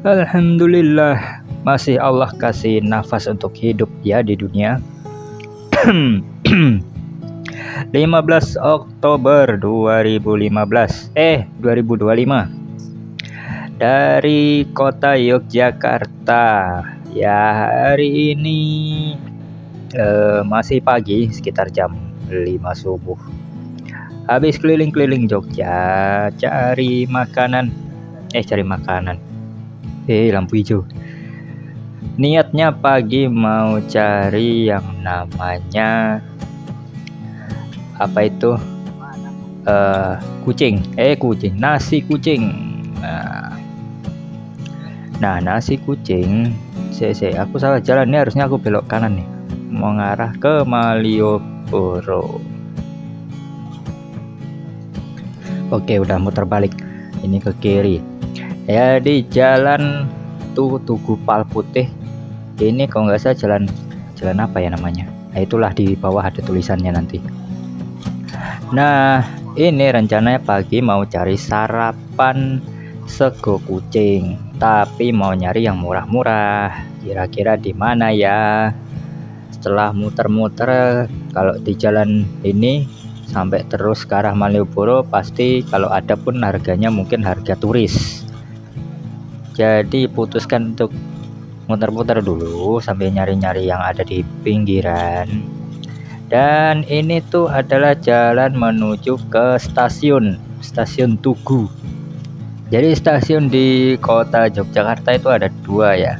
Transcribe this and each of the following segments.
Alhamdulillah, masih Allah kasih nafas untuk hidup ya di dunia. 15 Oktober 2025 dari kota Yogyakarta. Ya, hari ini masih pagi, sekitar jam 5 subuh. Habis keliling-keliling Jogja cari makanan. Lampu hijau. Niatnya pagi mau cari yang namanya apa itu? Nasi kucing. Nah, nasi kucing. Aku salah jalan nih, harusnya aku belok kanan nih. Mau ngarah ke Malioboro. Oke, udah muter balik. Ini ke kiri. Ya, di jalan Tugu Pal Putih. Ini kalau nggak salah jalan apa ya namanya? Nah, itulah di bawah ada tulisannya nanti. Nah, ini rencananya pagi mau cari sarapan sego kucing, tapi mau nyari yang murah-murah. Kira-kira di mana ya? Setelah muter-muter, kalau di jalan ini sampai terus ke arah Malioboro, pasti kalau ada pun harganya mungkin harga turis. Jadi putuskan untuk muter-muter dulu sambil nyari-nyari yang ada di pinggiran. Dan ini tuh adalah jalan menuju ke stasiun Tugu. Jadi stasiun di kota Yogyakarta itu ada dua ya.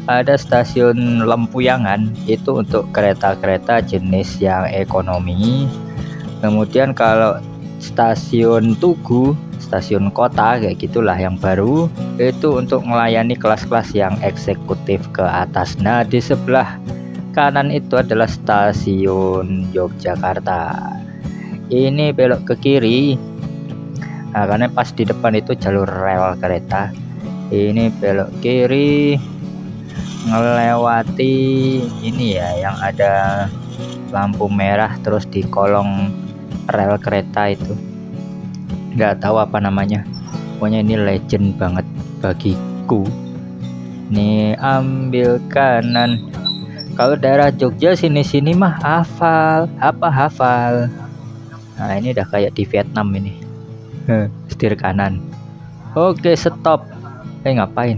Ada stasiun Lempuyangan, itu untuk kereta-kereta jenis yang ekonomi. Kemudian kalau stasiun Tugu, stasiun kota kayak gitulah yang baru, itu untuk melayani kelas-kelas yang eksekutif ke atas. Nah, di sebelah kanan itu adalah stasiun Yogyakarta. Ini belok ke kiri. Nah, karena pas di depan itu jalur rel kereta. Ini belok kiri melewati ini ya, yang ada lampu merah terus di kolong rel kereta itu. Nggak tahu apa namanya, pokoknya ini legend banget bagiku. Nih, ambil kanan. Kalau daerah Jogja sini-sini mah hafal. Nah, ini udah kayak di Vietnam ini. Setir kanan. Oke, stop. Ngapain?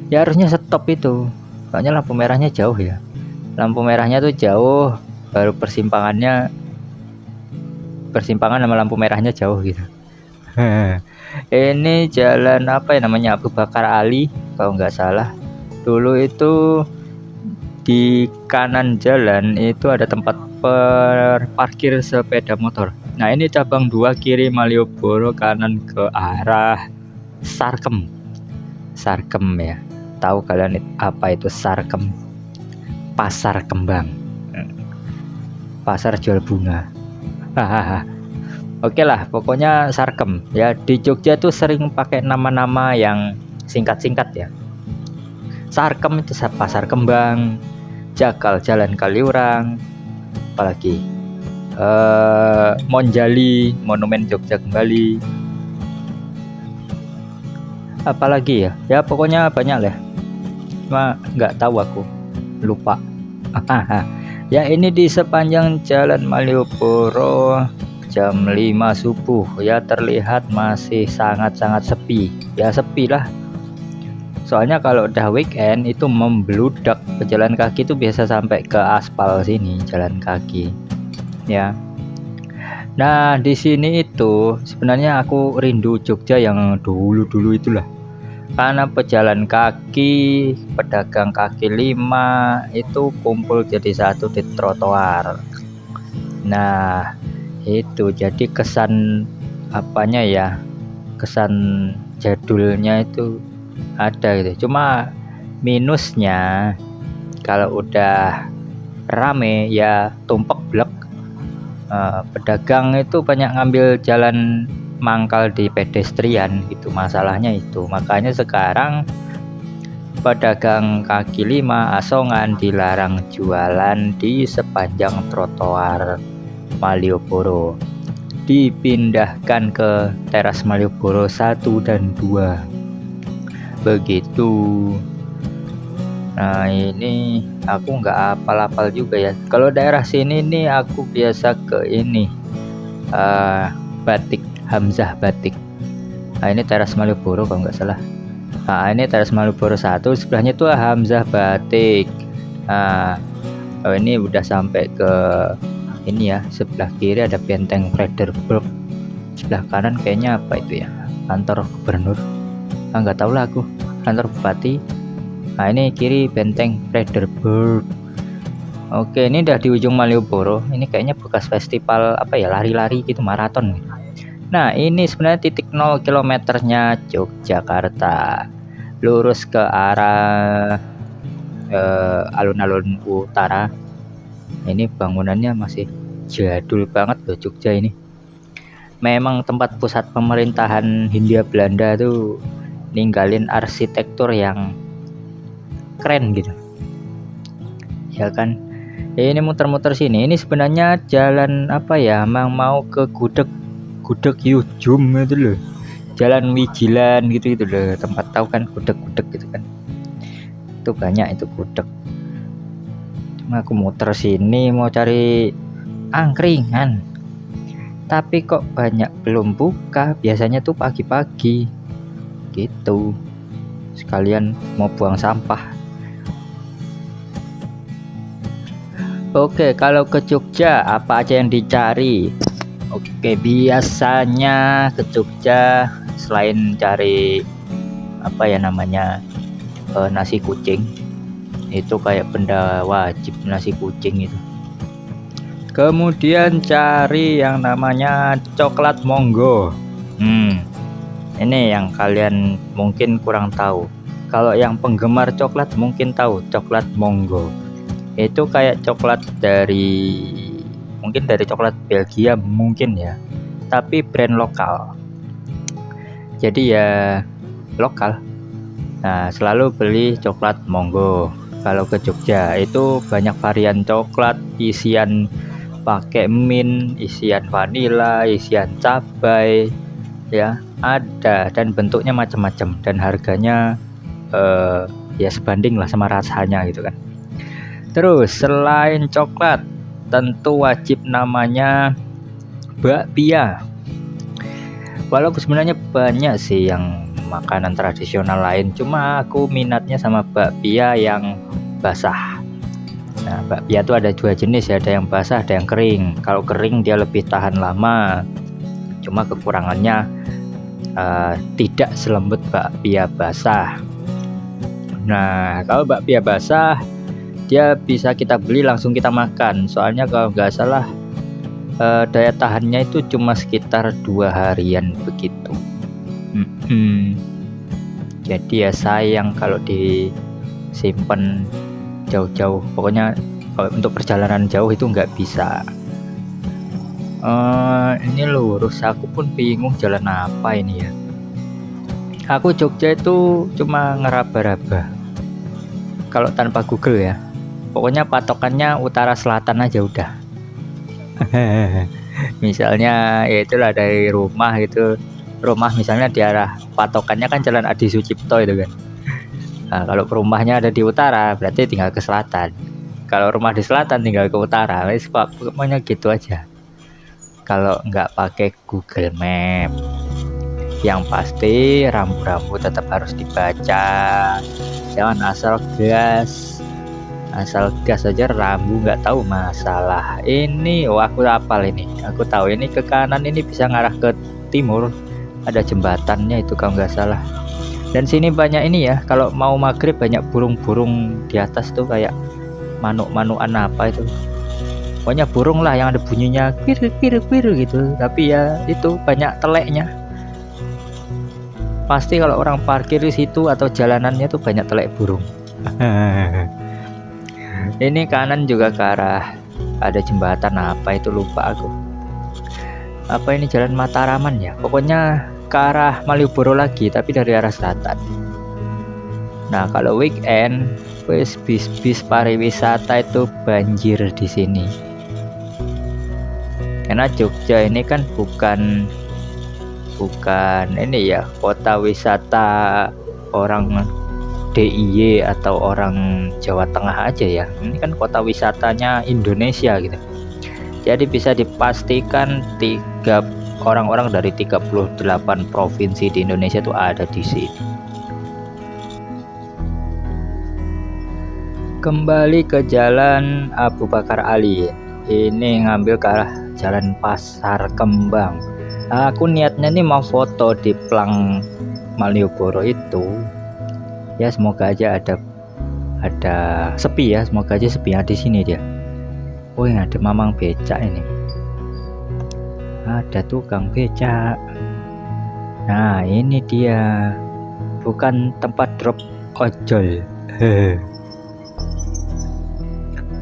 Ya harusnya stop itu. Soalnya lampu merahnya jauh ya. Lampu merahnya tuh jauh, baru persimpangan sama lampu merahnya jauh gitu. Ini jalan apa ya namanya, Abu Bakar Ali kalau nggak salah. Dulu itu di kanan jalan itu ada tempat parkir sepeda motor. Nah, ini cabang 2 kiri Malioboro, kanan ke arah Sarkem ya. Tahu kalian apa itu Sarkem? Pasar kembang, pasar jual bunga. Oke lah, pokoknya Sarkem ya. Di Jogja tuh sering pakai nama-nama yang singkat-singkat ya. Sarkem itu pasar kembang, Jakal Jalan Kaliurang, apalagi Monjali, Monumen Jogja Kembali, apalagi ya pokoknya banyak lah, cuma nggak tahu, aku lupa. Ya, ini di sepanjang jalan Malioboro jam 5 subuh ya, terlihat masih sangat-sangat sepi ya. Sepi lah, soalnya kalau udah weekend itu membludak. Pejalan kaki itu biasa sampai ke aspal sini, jalan kaki ya. Nah, di sini itu sebenarnya aku rindu Jogja yang dulu itulah, karena pejalan kaki, pedagang kaki lima itu kumpul jadi satu di trotoar. Nah, itu jadi kesan apanya ya, kesan jadulnya itu ada gitu. Cuma minusnya kalau udah rame ya tumpek blek. Pedagang itu banyak ngambil jalan mangkal di pedestrian gitu, masalahnya itu. Makanya sekarang pedagang kaki lima asongan dilarang jualan di sepanjang trotoar Malioboro, dipindahkan ke teras Malioboro 1 dan 2. begitu. Nah ini aku nggak hafal-hafal juga ya. Kalau daerah sini nih aku biasa ke ini Batik, Hamzah Batik. Nah ini teras Malioboro kalau nggak salah. Nah ini teras Malioboro 1, sebelahnya tuh Hamzah Batik. Nah ini udah sampai ke ini ya, sebelah kiri ada Benteng Frederberg, sebelah kanan kayaknya apa itu ya, kantor gubernur, nggak tahu lah aku, kantor bupati. Nah ini kiri Benteng Frederberg. Oke, ini udah di ujung Malioboro. Ini kayaknya bekas festival apa ya, lari-lari gitu, maraton. Nah ini sebenarnya titik 0 kilometernya Yogyakarta, lurus ke arah alun-alun utara. Ini bangunannya masih jadul banget loh Jogja ini. Memang tempat pusat pemerintahan Hindia Belanda tuh ninggalin arsitektur yang keren gitu ya kan. Ini muter-muter sini, ini sebenarnya jalan apa ya, mau ke gudeg Yujum itu loh, jalan Wijilan gitu loh, tempat tahu kan gudeg-gudeg gitu kan, itu banyak itu gudeg. Cuma aku muter sini mau cari angkringan, tapi kok banyak belum buka, biasanya tuh pagi-pagi gitu, sekalian mau buang sampah. Oke, kalau ke Jogja apa aja yang dicari? Oke, biasanya ke Jogja selain cari apa ya namanya nasi kucing, itu kayak benda wajib nasi kucing itu. Kemudian cari yang namanya coklat monggo. Ini yang kalian mungkin kurang tahu. Kalau yang penggemar coklat mungkin tahu coklat monggo. Itu kayak coklat mungkin dari coklat Belgia mungkin ya, tapi brand lokal, jadi ya lokal. Nah selalu beli coklat monggo kalau ke Jogja. Itu banyak varian coklat, isian pakai mint, isian vanila, isian cabai ya ada, dan bentuknya macam-macam, dan harganya ya sebanding lah sama rasanya gitu kan. Terus selain coklat tentu wajib namanya bakpia. Walaupun sebenarnya banyak sih yang makanan tradisional lain, cuma aku minatnya sama bakpia yang basah. Nah bakpia itu ada dua jenis ya, ada yang basah ada yang kering. Kalau kering dia lebih tahan lama, cuma kekurangannya tidak selembut bakpia basah. Nah kalau bakpia basah dia bisa kita beli langsung kita makan, soalnya kalau nggak salah daya tahannya itu cuma sekitar 2 harian begitu. Jadi ya sayang kalau disimpan jauh-jauh, pokoknya kalau untuk perjalanan jauh itu nggak bisa. Ini lurus, aku pun bingung jalan apa ini ya. Aku Jogja itu cuma ngeraba-raba kalau tanpa Google ya. Pokoknya patokannya utara selatan aja udah. Misalnya ya itulah dari rumah gitu, rumah misalnya di arah patokannya kan Jalan Adi Sucipto itu kan. Nah, kalau rumahnya ada di utara berarti tinggal ke selatan. Kalau rumah di selatan tinggal ke utara. Pokoknya gitu aja. Kalau nggak pakai Google Map. Yang pasti rambu-rambu tetap harus dibaca. Jangan asal gas. Asal gas aja rambu nggak tahu masalah. Ini aku hafal ini, aku tahu ini ke kanan ini bisa ngarah ke timur, ada jembatannya itu kalau nggak salah. Dan sini banyak ini ya, kalau mau maghrib banyak burung-burung di atas tuh, kayak manuk-manukan apa itu, pokoknya burung lah yang ada bunyinya biru gitu, tapi ya itu banyak teleknya. Pasti kalau orang parkir di situ atau jalanannya tuh banyak telek burung. Ini kanan juga ke arah ada jembatan apa itu lupa aku. Apa ini Jalan Mataraman ya? Pokoknya ke arah Malioboro lagi tapi dari arah selatan. Nah, kalau weekend bis pariwisata itu banjir di sini. Karena Jogja ini kan bukan ini ya, kota wisata orang DIY atau orang Jawa Tengah aja ya. Ini kan kota wisatanya Indonesia gitu. Jadi bisa dipastikan orang-orang dari 38 provinsi di Indonesia itu ada di sini. Kembali ke jalan Abu Bakar Ali. Ini ngambil ke arah jalan Pasar Kembang. Aku niatnya nih mau foto di Plang Malioboro itu. Ya semoga aja ada sepi ya, semoga aja sepi ya di sini dia. Oh, yang ada mamang becak ini. Ada tukang becak. Nah, ini dia. Bukan tempat drop ojol.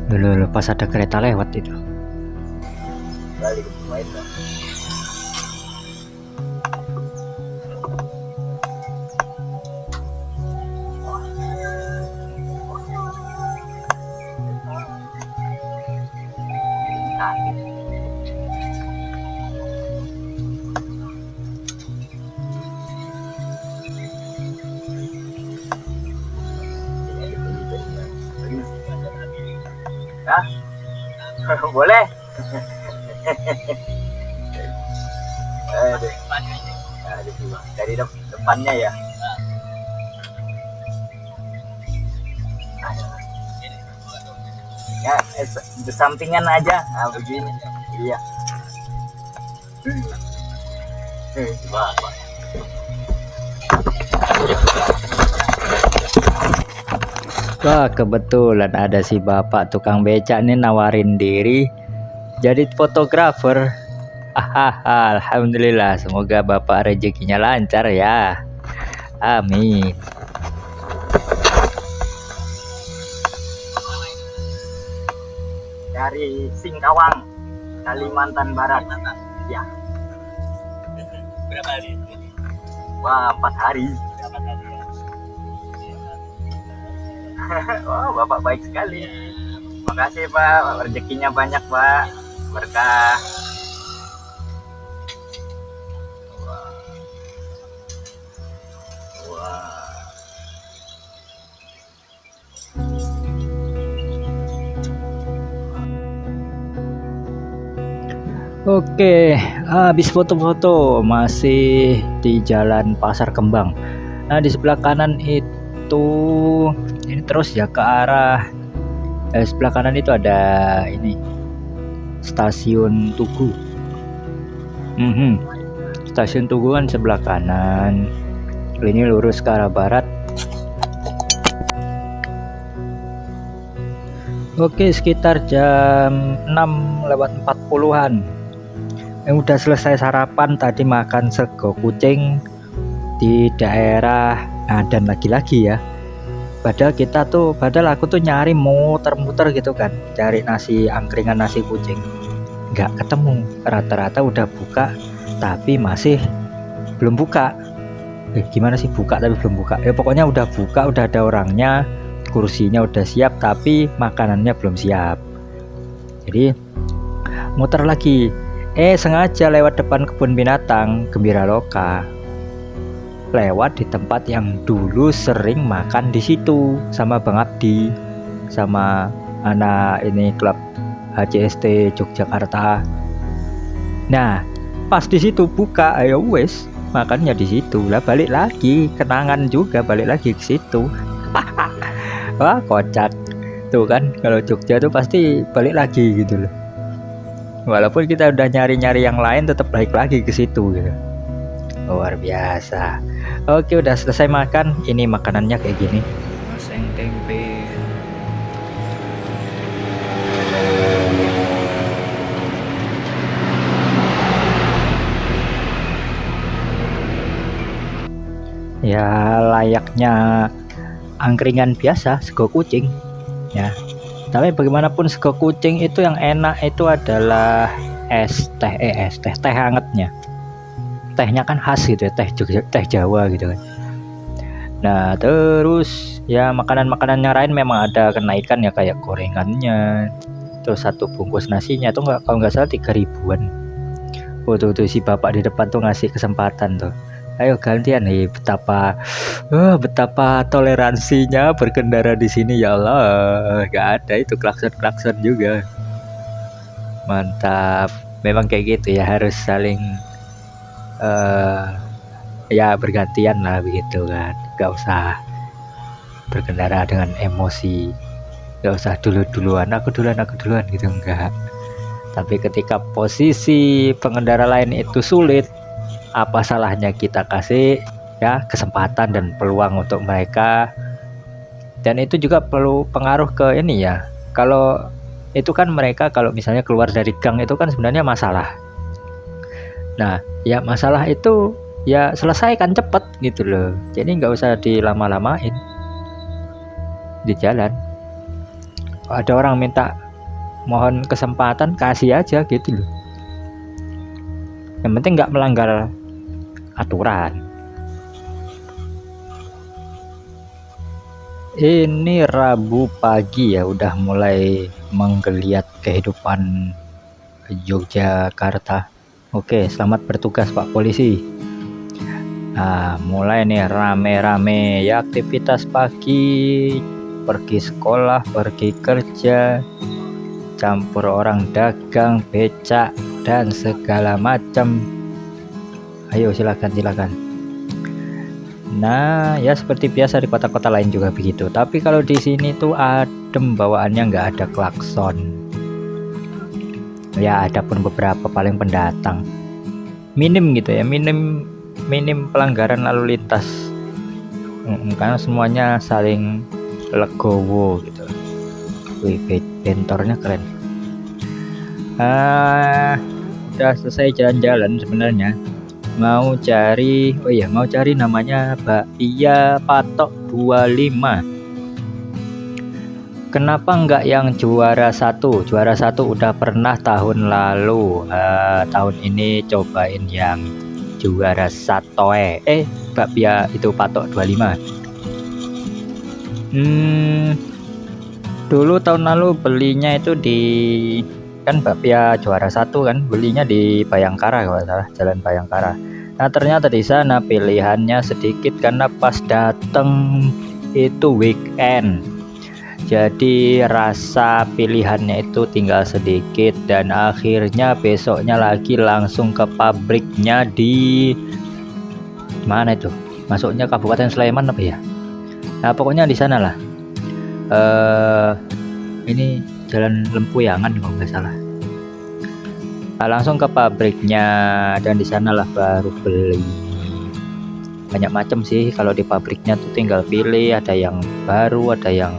Loh, pas ada kereta lewat itu. Balik main dong. Hah? Boleh. Dari depannya ya. Ya, sampingan aja. Nah, begini. Iya. Wah, kebetulan ada si bapak tukang becak nih nawarin diri jadi fotografer. Alhamdulillah, semoga bapak rezekinya lancar ya. Amin. Dari Singkawang, Kalimantan Barat. Ya. Berapa hari? Wah, 4 hari. Oh, bapak baik sekali. Makasih Pak, rezekinya banyak Pak, berkah. Oke, habis foto-foto masih di Jalan Pasar Kembang. Nah, di sebelah kanan itu ini terus ya ke arah sebelah kanan itu ada ini stasiun Tugu. Stasiun Tugu kan sebelah kanan. Ini lurus ke arah barat. Oke, sekitar jam 6:40-an. Udah selesai sarapan, tadi makan sego kucing di daerah dan lagi-lagi ya. Padahal aku tuh nyari muter-muter gitu kan, cari angkringan nasi kucing, nggak ketemu. Rata-rata udah buka tapi masih belum buka. Gimana sih buka tapi belum buka? Ya pokoknya udah buka, udah ada orangnya, kursinya udah siap tapi makanannya belum siap. Jadi muter lagi. Sengaja lewat depan kebun binatang Gembira Loka. Lewat di tempat yang dulu sering makan di situ sama Bang Abdi, sama anak ini klub HCST Yogyakarta. Nah, pas di situ buka, ayo wes makannya di situ. Lah balik lagi, kenangan juga balik lagi ke situ. Wah, kocak. Tuh kan, kalau Jogja tuh pasti balik lagi gitu loh. Walaupun kita udah nyari-nyari yang lain, tetap balik lagi ke situ gitu. Luar biasa. Oke, udah selesai makan. Ini makanannya kayak gini. Oseng tempe. Ya layaknya angkringan biasa, sego kucing ya. Tapi bagaimanapun sego kucing itu yang enak itu adalah teh hangatnya. Tehnya kan khas gitu ya, teh Jawa gitu kan. Nah, terus ya makanan-makanan yang lain memang ada kenaikan ya, kayak gorengannya. Terus satu bungkus nasinya tuh kalau nggak salah 3 ribuan. Oh tuh si bapak di depan tuh ngasih kesempatan tuh. Ayo gantian nih, betapa toleransinya berkendara di sini ya Allah. Gak ada itu klakson-klakson juga. Mantap. Memang kayak gitu ya, harus saling ya bergantian lah begitu kan. Gak usah berkendara dengan emosi. Gak usah duluan aku duluan gitu, enggak. Tapi ketika posisi pengendara lain itu sulit, apa salahnya kita kasih ya kesempatan dan peluang untuk mereka. Dan itu juga perlu pengaruh ke ini ya, kalau itu kan mereka kalau misalnya keluar dari gang itu kan sebenarnya masalah. Nah ya masalah itu ya selesaikan cepet gitu loh, jadi nggak usah dilama-lamain di jalan. Kalau ada orang minta mohon kesempatan, kasih aja gitu loh, yang penting nggak melanggar aturan. Ini Rabu pagi ya, udah mulai menggeliat kehidupan Yogyakarta. Oke, selamat bertugas Pak Polisi. Nah, mulai nih rame-rame ya, aktivitas pagi, pergi sekolah, pergi kerja, campur orang dagang, becak, dan segala macam. Ayo silakan. Nah, ya seperti biasa di kota-kota lain juga begitu. Tapi kalau di sini tuh adem bawaannya, nggak ada klakson. Ya, ada pun beberapa paling pendatang. Minim gitu ya, minim pelanggaran lalu lintas. Karena semuanya saling legowo gitu. Wih, bentornya keren. Udah selesai jalan-jalan sebenarnya. Mau cari namanya bakpia patok 25. Kenapa enggak yang juara satu udah pernah tahun lalu. Tahun ini cobain yang juara satu bakpia itu patok 25. Dulu tahun lalu belinya itu di kan bakpia juara satu kan, belinya di Bayangkara kalau salah, Jalan Bayangkara. Nah ternyata di sana pilihannya sedikit karena pas dateng itu weekend, jadi rasa pilihannya itu tinggal sedikit. Dan akhirnya besoknya lagi langsung ke pabriknya di mana itu, masuknya Kabupaten Sleman apa ya. Nah pokoknya di sana lah, ini Jalan Lempuyangan kalau nggak salah. Nah, langsung ke pabriknya dan di sanalah baru beli. Banyak macam sih kalau di pabriknya tuh, tinggal pilih, ada yang baru, ada yang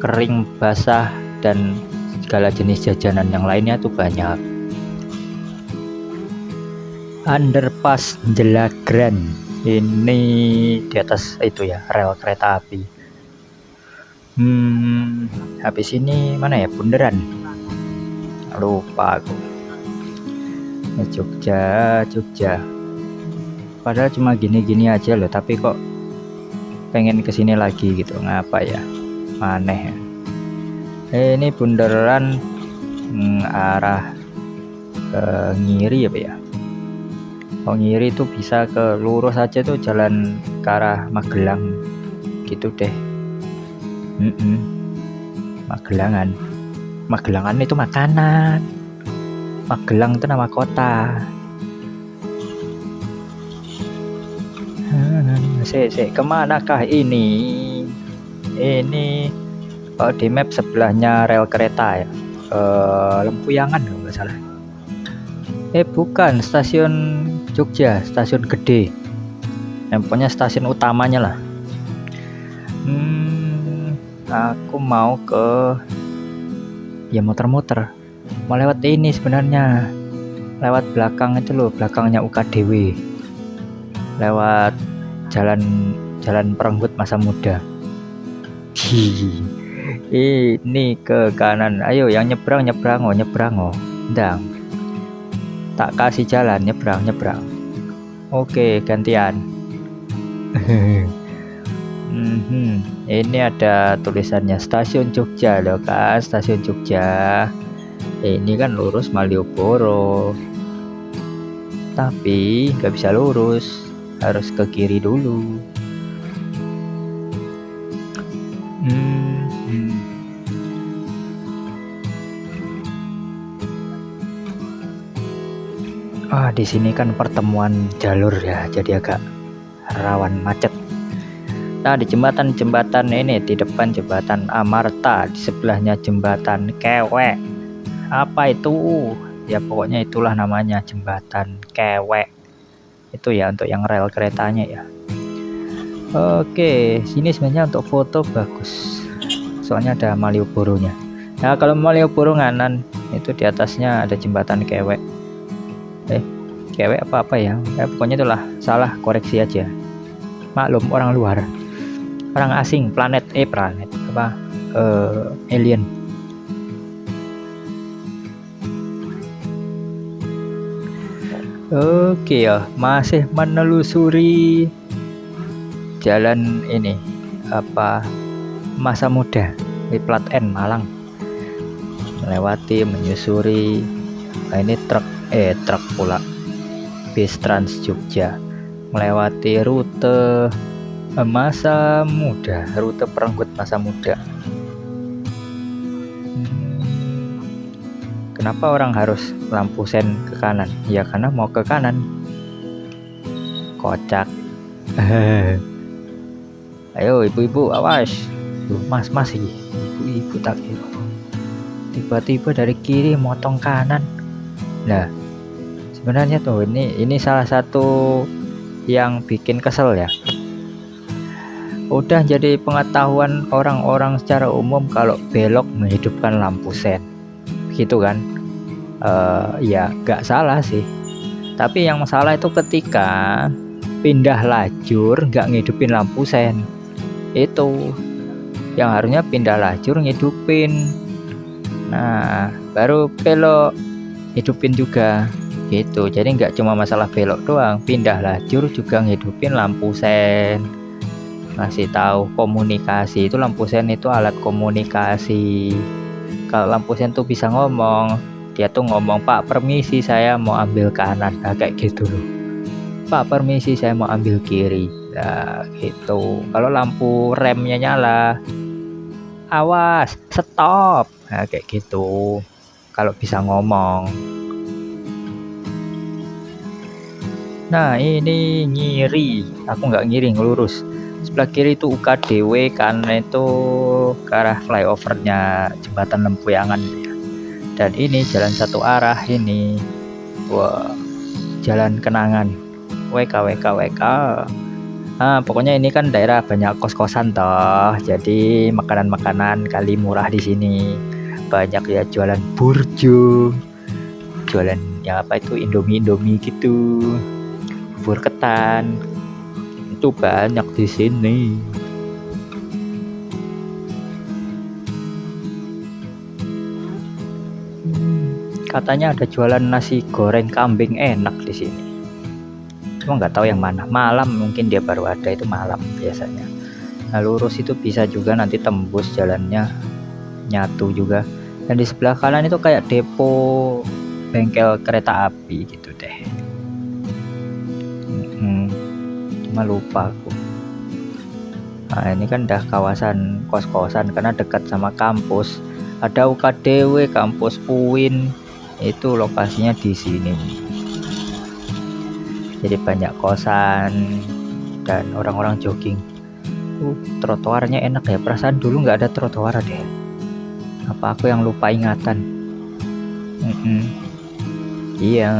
kering, basah, dan segala jenis jajanan yang lainnya tuh banyak. Underpass Jelagran ini di atas itu ya, rel kereta api. Habis ini mana ya, Bundaran, lupa aku. Jogja padahal cuma gini-gini aja loh, tapi kok pengen kesini lagi gitu, ngapa ya, aneh ya. Ini Bundaran arah ke Ngiri apa ya. Ngiri itu bisa ke lurus aja tuh, jalan ke arah Magelang gitu deh. Magelangan itu makanan, Magelang itu nama kota. Kemanakah ini? Ini di map sebelahnya rel kereta ya, Lempuyangan kalau nggak salah. Bukan, stasiun Jogja, stasiun gede, pokoknya stasiun utamanya lah. Aku mau ke ya muter-muter, mau lewat ini sebenarnya, lewat belakang itu loh, belakangnya UKDW, lewat jalan Perenggut Masa Muda. Ini ke kanan, ayo yang nyebrang ndang, tak kasih jalan, nyebrang. Oke, gantian. Ini ada tulisannya stasiun Jogja loh kan, stasiun Jogja. Ini kan lurus Malioboro, tapi nggak bisa lurus, harus ke kiri dulu. Di sini kan pertemuan jalur ya, jadi agak rawan macet. Nah, di jembatan ini, di depan jembatan Amarta, di sebelahnya jembatan Kewek. Apa itu? Ya pokoknya itulah namanya, jembatan Kewek. Itu ya untuk yang rel keretanya ya. Oke, sini sebenarnya untuk foto bagus. Soalnya ada Malioboro-nya. Nah, kalau Malioboro nganan, itu di atasnya ada jembatan Kewek. Kewek apa ya? Pokoknya itulah, salah koreksi aja. Maklum orang luar, orang asing, planet apa? Alien. Oke ya, masih menelusuri jalan ini apa masa muda di plat N Malang, melewati menyusuri ini truk pula bis Trans Jogja, melewati rute masa muda, rute perenggut masa muda. Kenapa orang harus lampu sen ke kanan? Ya karena mau ke kanan. Kocak. Ayo ibu-ibu awas. Mas ibu-ibu tak kira. Tiba-tiba dari kiri motong kanan. Nah, sebenarnya tuh ini salah satu yang bikin kesel ya. Udah jadi pengetahuan orang-orang secara umum kalau belok menghidupkan lampu sen. Gitu kan. Ya gak salah sih, tapi yang salah itu ketika pindah lajur gak ngidupin lampu sen. Itu yang harusnya pindah lajur ngidupin, nah baru belok hidupin juga gitu. Jadi nggak cuma masalah belok doang, pindah lajur juga ngidupin lampu sen. Ngasih tahu komunikasi, itu lampu sen itu alat komunikasi. Kalau lampu sen tuh bisa ngomong, dia tuh ngomong, Pak permisi saya mau ambil kanan, nah kayak gitu loh. Pak permisi saya mau ambil kiri, nah gitu. Kalau lampu remnya nyala, awas stop, nah kayak gitu. Kalau bisa ngomong. Nah ini ngiri, aku nggak ngiri, ngelurus. Sebelah kiri itu UKDW, karena itu ke arah flyovernya jembatan Lempuyangan. Dan ini jalan satu arah ini, wah jalan kenangan, WK. Nah pokoknya ini kan daerah banyak kos-kosan toh, jadi makanan-makanan kali murah di sini. Banyak ya jualan burjo, jualan ya apa itu indomie gitu, bubur ketan, itu banyak di sini. Katanya ada jualan nasi goreng kambing enak di sini. Cuma nggak tahu yang mana. Malam mungkin dia baru ada, itu malam biasanya. Nah lurus itu bisa juga nanti tembus jalannya, nyatu juga. Dan di sebelah kanan itu kayak depo bengkel kereta api gitu deh. Cuma lupa aku. Nah ini kan udah kawasan kos-kosan karena dekat sama kampus. Ada UKDW, kampus UIN, itu lokasinya di sini. Jadi banyak kosan dan orang-orang jogging. Trotoarnya enak ya, perasaan dulu nggak ada trotoar deh. Apa aku yang lupa ingatan? Iya.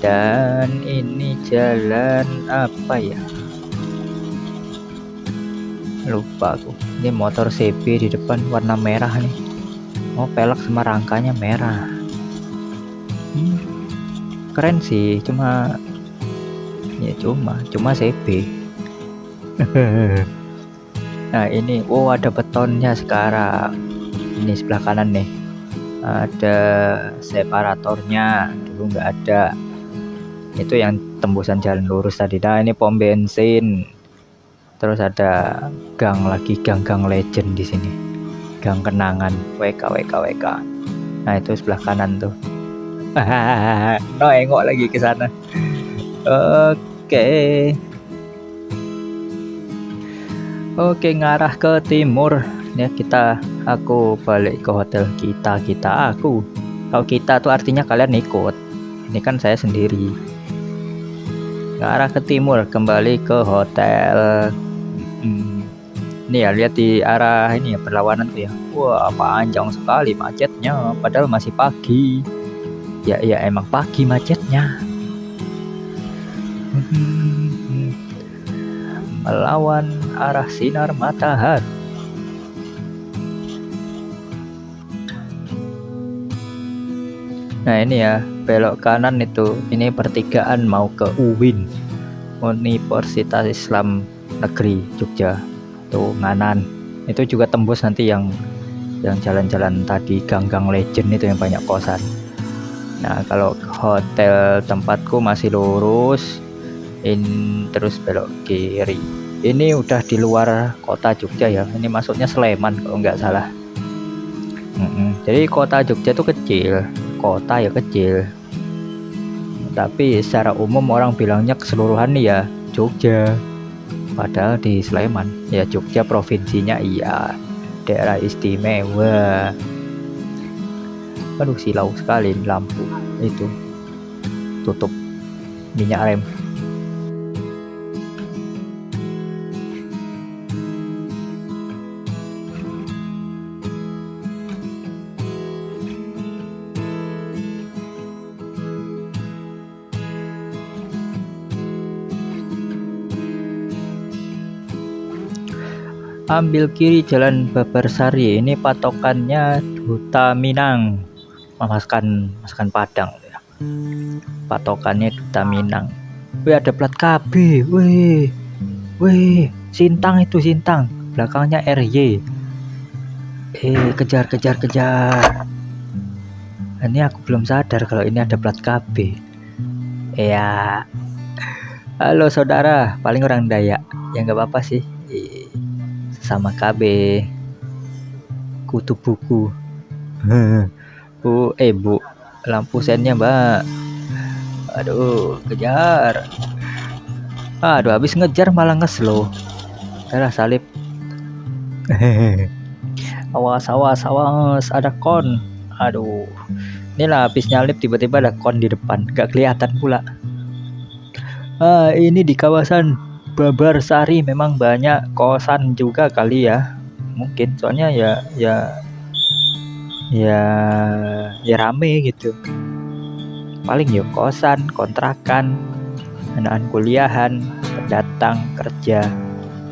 Dan ini jalan apa ya? Lupa aku. Ini motor CB di depan warna merah nih. Oh pelek sama rangkanya merah. Keren sih, cuma CB. Nah ini, ada betonnya sekarang. Ini sebelah kanan nih, ada separatornya, dulu nggak ada. Itu yang tembusan jalan lurus tadi. Nah ini pom bensin. Terus ada gang lagi, gang legend di sini, gang kenangan, WK. Nah itu sebelah kanan tuh. Engok lagi ke sana. Oke, ngarah ke timur ya. Aku balik ke hotel aku. Kalau kita tuh artinya kalian ikut, ini kan saya sendiri. Ngarah ke timur, kembali ke hotel. Ini ya, lihat di arah ini ya, berlawanan tuh ya. Wah, panjang sekali macetnya, padahal masih pagi. Ya emang pagi macetnya. Melawan arah sinar matahari. Nah ini ya, belok kanan itu, ini pertigaan mau ke UIN, Universitas Islam Negeri Jogja. Tuh nganan, itu juga tembus nanti yang jalan-jalan tadi, gang-gang legend itu yang banyak kosan. Nah kalau hotel tempatku masih lurus, terus belok kiri. Ini udah di luar kota Jogja ya, ini masuknya Sleman kalau nggak salah. Jadi kota Jogja itu kecil, kota ya kecil, tapi secara umum orang bilangnya keseluruhan nih ya Jogja, padahal di Sleman ya. Jogja provinsinya iya, daerah istimewa. Aduh, silau sekali lampu itu, tutup minyak rem. Ambil kiri jalan Babarsari, ini patokannya Duta Minang, masakan Padang ya. Patokannya Duta Minang. Wih, ada plat KB. Wih, Sintang itu, Sintang, belakangnya RY. Kejar. Ini aku belum sadar kalau ini ada plat KB. Ya, halo saudara, paling orang Dayak ya, nggak apa-apa sih, sama KB kutu buku. Bu, lampu sennya mbak. Aduh, kejar. Aduh, habis ngejar malah ngeslow. Darah salib. Awas, ada kon. Aduh, inilah habis nyalip tiba-tiba ada kon di depan, gak kelihatan pula. Ini di kawasan Babarsari memang banyak kosan juga kali ya, mungkin soalnya ya rame gitu. Paling ya kosan, kontrakan, anak kuliahan, pendatang kerja,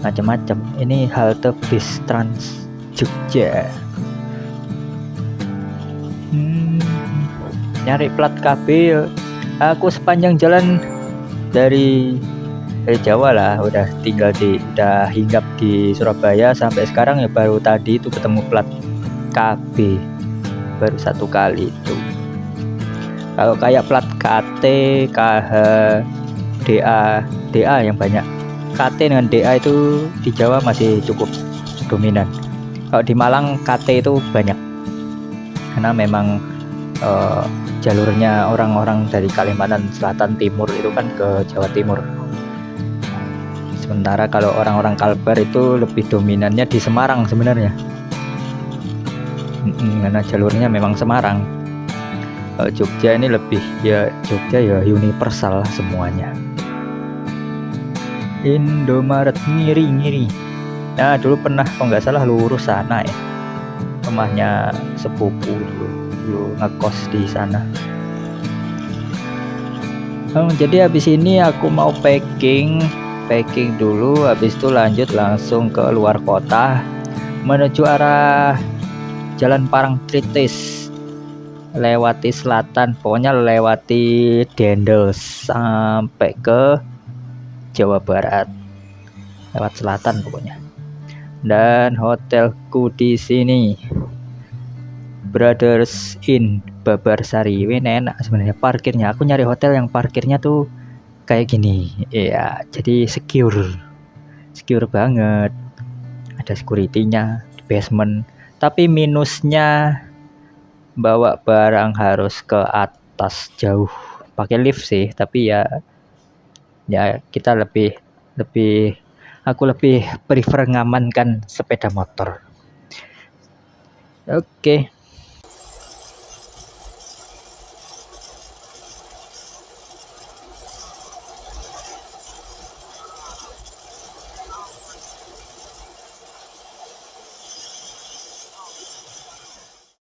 macam-macam. Ini halte bis Trans Jogja. Nyari plat KB. Aku sepanjang jalan dari Jawa lah, udah hinggap di Surabaya sampai sekarang ya, baru tadi itu ketemu plat KB, baru satu kali itu. Kalau kayak plat KT, KH, DA yang banyak. KT dengan DA itu di Jawa masih cukup dominan. Kalau di Malang KT itu banyak, karena memang jalurnya orang-orang dari Kalimantan Selatan Timur itu kan ke Jawa Timur. Sementara kalau orang-orang Kalbar itu lebih dominannya di Semarang sebenarnya, karena jalurnya memang Semarang. Jogja ini lebih ya, Jogja ya universal semuanya. Indomaret ngiri. Nah dulu pernah kalau nggak salah lurus sana ya, rumahnya sepupu dulu ngekos di sana. Jadi habis ini aku mau packing dulu, habis itu lanjut langsung ke luar kota menuju arah Jalan Parangtritis, lewati selatan, pokoknya lewati Dendels sampai ke Jawa Barat, lewat selatan pokoknya. Dan hotelku di sini Brothers Inn Babarsari. Ini enak sebenarnya parkirnya. Aku nyari hotel yang parkirnya tuh kayak gini ya, jadi secure banget, ada security-nya di basement. Tapi minusnya bawa barang harus ke atas jauh, pakai lift sih, tapi ya Ya kita lebih lebih aku lebih prefer ngamankan sepeda motor. Oke.